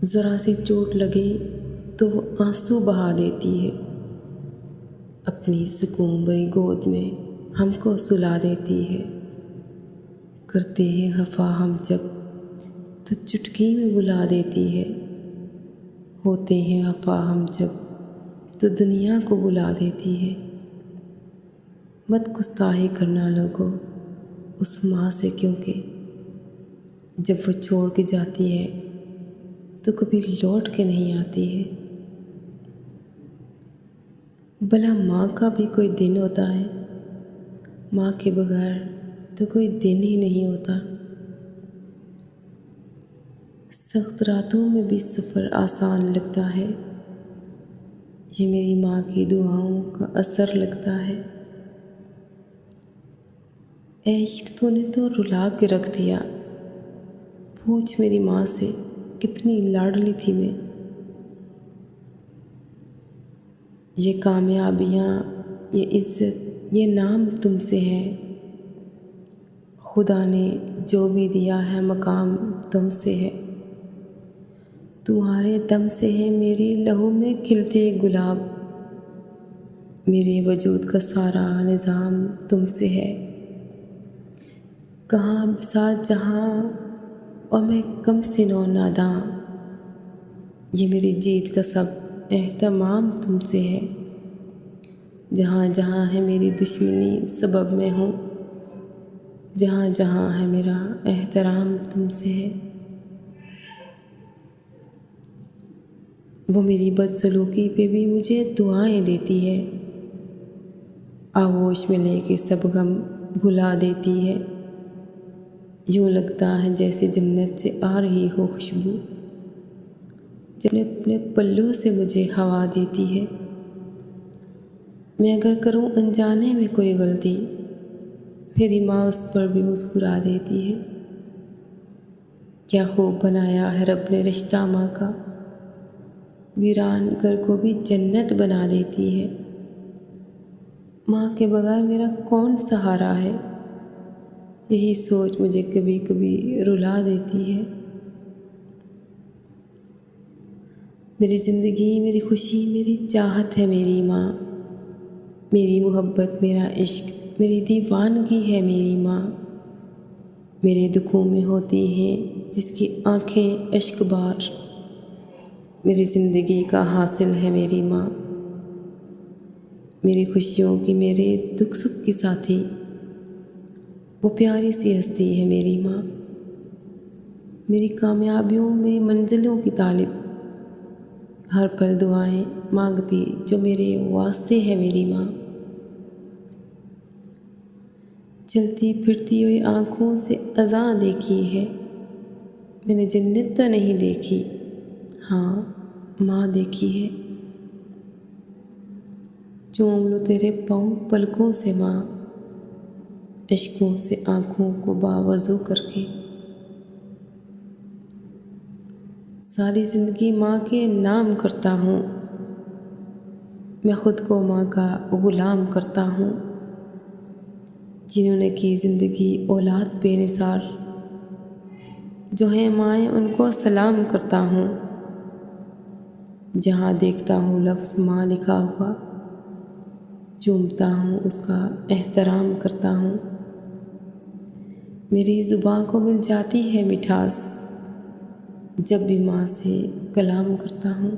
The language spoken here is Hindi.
ज़रा सी चोट लगे तो वो आंसू बहा देती है। अपनी सुकून भरी गोद में हमको सुला देती है। करते हैं खफा हम जब तो चुटकी में बुला देती है। होते हैं खफा हम जब तो दुनिया को बुला देती है। मत गुस्ताही करना लोगों उस माँ से, क्योंकि जब वो छोड़ के जाती है तो कभी लौट के नहीं आती है। भला माँ का भी कोई दिन होता है? माँ के बगैर तो कोई दिन ही नहीं होता। सख्त रातों में भी सफ़र आसान लगता है। ये मेरी माँ की दुआओं का असर लगता है। ऐ इश्क तूने तो रुला के रख दिया। पूछ मेरी माँ से कितनी लाडली थी मैं। ये कामयाबियाँ, ये इज़्ज़त, ये नाम तुमसे है। खुदा ने जो भी दिया है मकाम तुमसे है। तुम्हारे दम से है मेरे लहू में खिलते गुलाब। मेरे वजूद का सारा निज़ाम तुमसे है। कहाँ बिसात जहाँ और मैं कम सिनो नादां। ये मेरी जीत का सब एहतमाम तुमसे है। जहाँ जहाँ है मेरी दुश्मनी सबब में हूँ। जहाँ जहाँ है मेरा एहतराम तुमसे है। वो मेरी बदसलूकी पे भी मुझे दुआएं देती है। आगोश में लेके सब गम भुला देती है। यूँ लगता है जैसे जन्नत से आ रही हो खुशबू, जब अपने पल्लू से मुझे हवा देती है। मैं अगर करूँ अनजाने में कोई गलती, मेरी माँ उस पर भी मुस्कुरा देती है। क्या खूब बनाया है रब ने रिश्ता माँ का, वीरान घर को भी जन्नत बना देती है। माँ के बगैर मेरा कौन सहारा है, यही सोच मुझे कभी कभी रुला देती है। मेरी ज़िंदगी, मेरी खुशी, मेरी चाहत है मेरी माँ। मेरी मोहब्बत, मेरा इश्क, मेरी दीवानगी है मेरी माँ। मेरे दुखों में होती हैं जिसकी आँखें अश्कबार। मेरी ज़िंदगी का हासिल है मेरी माँ। मेरी खुशियों की, मेरे दुख सुख की साथी, वो प्यारी सी हस्ती है मेरी माँ। मेरी कामयाबियों, मेरी मंजिलों की तालिब, हर पल दुआएं मांगती जो मेरे वास्ते है मेरी माँ। चलती फिरती हुई आँखों से अज़ां देखी है, मैंने जन्नत तो नहीं देखी, हाँ माँ देखी है। चूम लो तेरे पाँव पलकों से माँ, इश्कों से आँखों को बावज़ू करके। सारी ज़िंदगी माँ के नाम करता हूँ, मैं ख़ुद को माँ का ग़ुलाम करता हूँ। जिन्होंने की ज़िंदगी औलाद बेनिसार, जो हैं माएँ उनको सलाम करता हूँ। जहाँ देखता हूँ लफ्ज़ माँ लिखा हुआ, चूमता हूँ उसका एहतराम करता हूँ। मेरी ज़ुबान को मिल जाती है मिठास, जब भी माँ से कलाम करता हूँ।